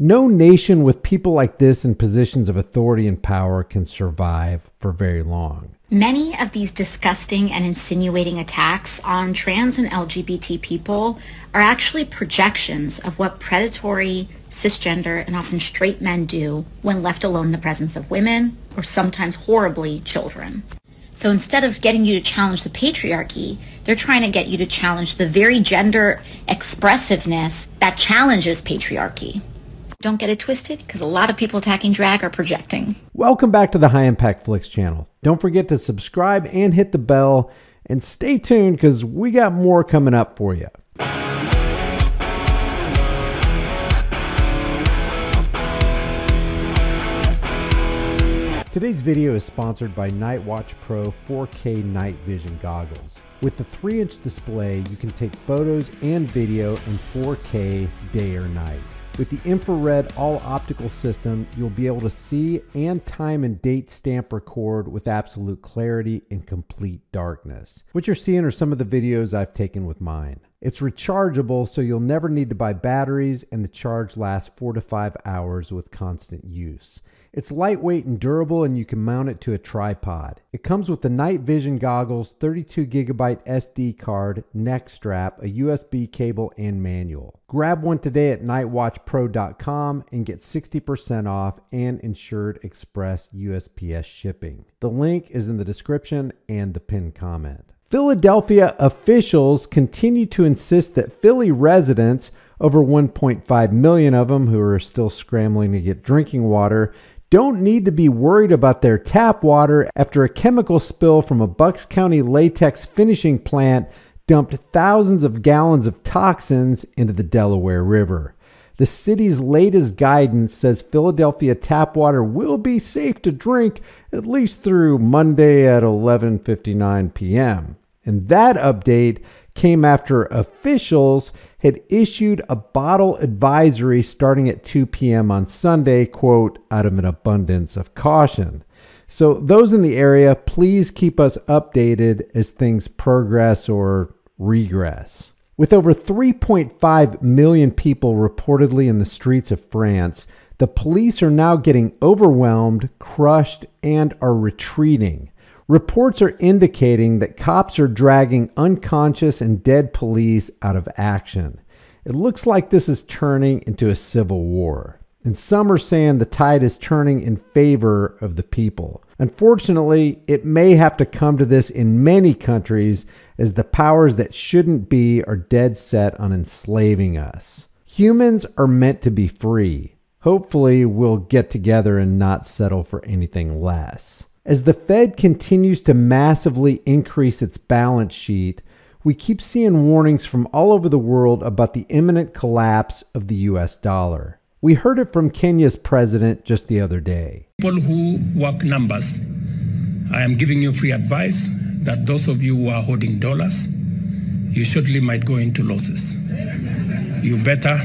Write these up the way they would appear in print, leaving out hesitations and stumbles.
No nation with people like this in positions of authority and power can survive for very long. Many of these disgusting and insinuating attacks on trans and LGBT people are actually projections of what predatory, cisgender, and often straight men do when left alone in the presence of women, or sometimes horribly, children. So instead of getting you to challenge the patriarchy, they're trying to get you to challenge the very gender expressiveness that challenges patriarchy. Don't get it twisted, because a lot of people attacking drag are projecting. Welcome back to the High Impact Flicks channel. Don't forget to subscribe and hit the bell, and stay tuned because we got more coming up for you. Today's video is sponsored by Night Watch Pro 4K night vision goggles. With the 3-inch display, you can take photos and video in 4K day or night. With the infrared all-optical system, you'll be able to see and time and date stamp record with absolute clarity in complete darkness. What you're seeing are some of the videos I've taken with mine. It's rechargeable, so you'll never need to buy batteries, and the charge lasts 4 to 5 hours with constant use. It's lightweight and durable, and you can mount it to a tripod. It comes with the night vision goggles, 32 gigabyte SD card, neck strap, a USB cable, and manual. Grab one today at nightwatchpro.com and get 60% off and insured express USPS shipping. The link is in the description and the pinned comment. Philadelphia officials continue to insist that Philly residents, over 1.5 million of them who are still scrambling to get drinking water, don't need to be worried about their tap water after a chemical spill from a Bucks County latex finishing plant dumped thousands of gallons of toxins into the Delaware River. The city's latest guidance says Philadelphia tap water will be safe to drink at least through Monday at 11:59 p.m. And that update came after officials had issued a bottle advisory starting at 2 p.m. on Sunday, quote, out of an abundance of caution. So those in the area, please keep us updated as things progress or regress. With over 3.5 million people reportedly in the streets of France, the police are now getting overwhelmed, crushed, and are retreating. Reports are indicating that cops are dragging unconscious and dead police out of action. It looks like this is turning into a civil war. And some are saying the tide is turning in favor of the people. Unfortunately, it may have to come to this in many countries as the powers that shouldn't be are dead set on enslaving us. Humans are meant to be free. Hopefully, we'll get together and not settle for anything less. As the Fed continues to massively increase its balance sheet, we keep seeing warnings from all over the world about the imminent collapse of the US dollar. We heard it from Kenya's president just the other day. People who work numbers, I am giving you free advice that those of you who are holding dollars, you surely might go into losses. You better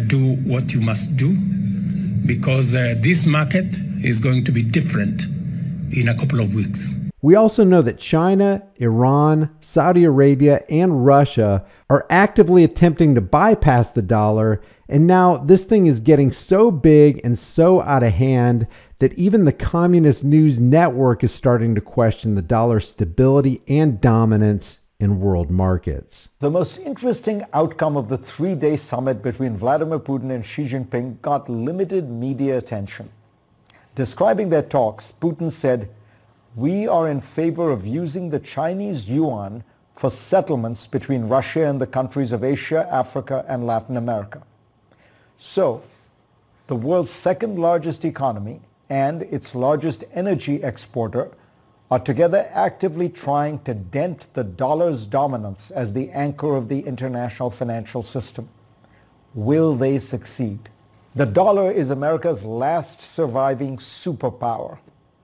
do what you must do, because this market is going to be different in a couple of weeks. We also know that China, Iran, Saudi Arabia, and Russia are actively attempting to bypass the dollar, and now this thing is getting so big and so out of hand that even the Communist News Network is starting to question the dollar's stability and dominance in world markets. The most interesting outcome of the 3-day summit between Vladimir Putin and Xi Jinping got limited media attention. Describing their talks, Putin said, "We are in favor of using the Chinese yuan for settlements between Russia and the countries of Asia, Africa, and Latin America." So, the world's second largest economy and its largest energy exporter are together actively trying to dent the dollar's dominance as the anchor of the international financial system. Will they succeed? The dollar is America's last surviving superpower.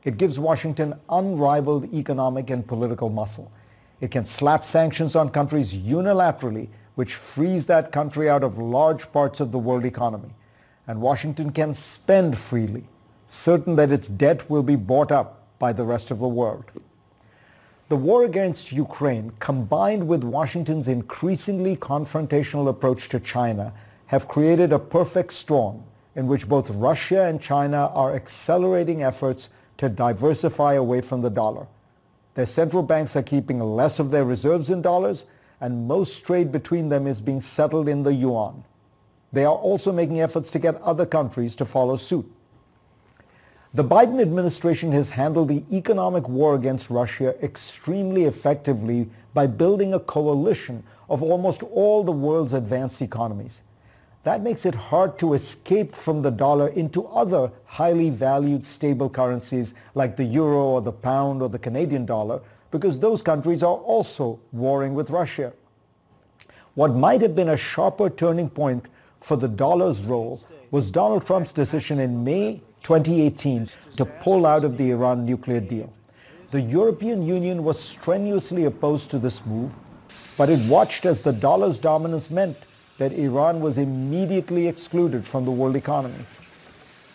It gives Washington unrivaled economic and political muscle. It can slap sanctions on countries unilaterally, which frees that country out of large parts of the world economy. And Washington can spend freely, certain that its debt will be bought up by the rest of the world. The war against Ukraine, combined with Washington's increasingly confrontational approach to China, have created a perfect storm in which both Russia and China are accelerating efforts to diversify away from the dollar. Their central banks are keeping less of their reserves in dollars, and most trade between them is being settled in the yuan. They are also making efforts to get other countries to follow suit. The Biden administration has handled the economic war against Russia extremely effectively by building a coalition of almost all the world's advanced economies. That makes it hard to escape from the dollar into other highly valued stable currencies like the euro or the pound or the Canadian dollar, because those countries are also warring with Russia. What might have been a sharper turning point for the dollar's role was Donald Trump's decision in May 2018 to pull out of the Iran nuclear deal. The European Union was strenuously opposed to this move, but it watched as the dollar's dominance meant that Iran was immediately excluded from the world economy.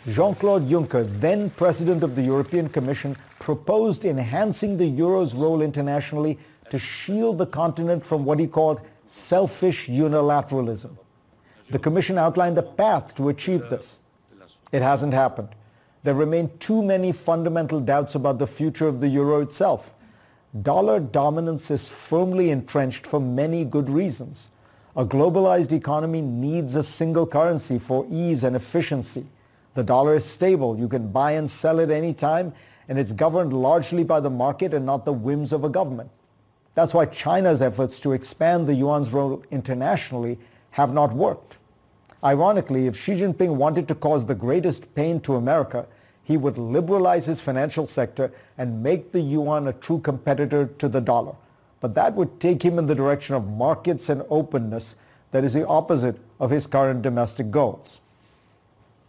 Jean-Claude Juncker, then president of the European Commission, proposed enhancing the euro's role internationally to shield the continent from what he called selfish unilateralism. The Commission outlined a path to achieve this. It hasn't happened. There remain too many fundamental doubts about the future of the euro itself. Dollar dominance is firmly entrenched for many good reasons. A globalized economy needs a single currency for ease and efficiency. The dollar is stable. You can buy and sell it any time, and it's governed largely by the market and not the whims of a government. That's why China's efforts to expand the yuan's role internationally have not worked. Ironically, if Xi Jinping wanted to cause the greatest pain to America, he would liberalize his financial sector and make the yuan a true competitor to the dollar. But that would take him in the direction of markets and openness that is the opposite of his current domestic goals.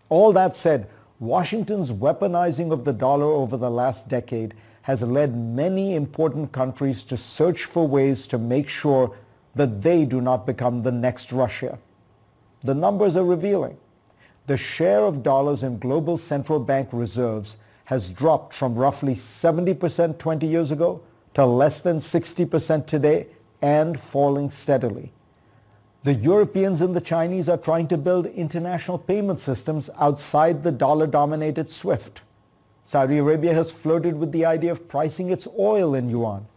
All that said, Washington's weaponizing of the dollar over the last decade has led many important countries to search for ways to make sure that they do not become the next Russia. The numbers are revealing. The share of dollars in global central bank reserves has dropped from roughly 70% 20 years ago to less than 60% today and falling steadily. The Europeans and the Chinese are trying to build international payment systems outside the dollar-dominated SWIFT. Saudi Arabia has flirted with the idea of pricing its oil in yuan.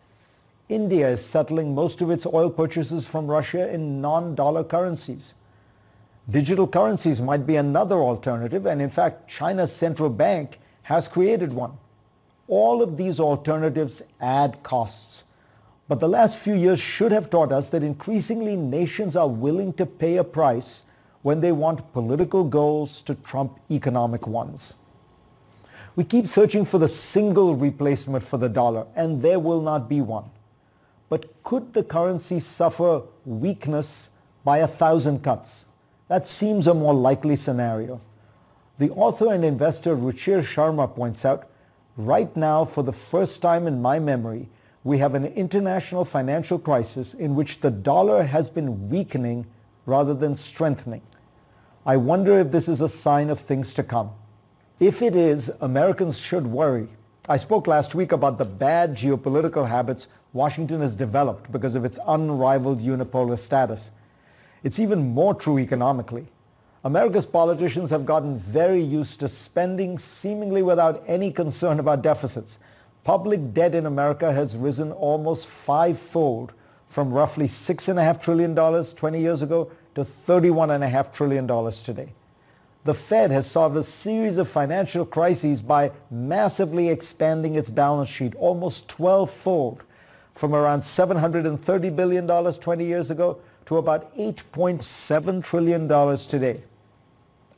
India is settling most of its oil purchases from Russia in non-dollar currencies. Digital currencies might be another alternative, and in fact, China's central bank has created one. All of these alternatives add costs. But the last few years should have taught us that increasingly nations are willing to pay a price when they want political goals to trump economic ones. We keep searching for the single replacement for the dollar, and there will not be one. But could the currency suffer weakness by 1,000 cuts? That seems a more likely scenario. The author and investor Ruchir Sharma points out, right now, for the first time in my memory, we have an international financial crisis in which the dollar has been weakening rather than strengthening. I wonder if this is a sign of things to come. If it is, Americans should worry. I spoke last week about the bad geopolitical habits Washington has developed because of its unrivaled unipolar status. It's even more true economically. America's politicians have gotten very used to spending seemingly without any concern about deficits. Public debt in America has risen almost fivefold, from roughly $6.5 trillion 20 years ago to $31.5 trillion today. The Fed has solved a series of financial crises by massively expanding its balance sheet, almost 12-fold, from around $730 billion 20 years ago to about $8.7 trillion today.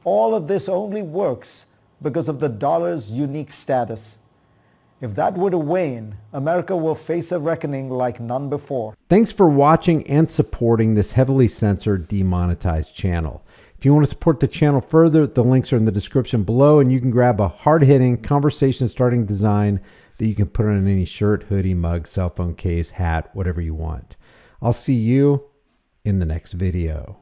All of this only works because of the dollar's unique status. If that were to wane, America will face a reckoning like none before. Thanks for watching and supporting this heavily censored, demonetized channel. If you want to support the channel further, the links are in the description below, and you can grab a hard-hitting, conversation-starting design that you can put on any shirt, hoodie, mug, cell phone case, hat, whatever you want. I'll see you in the next video.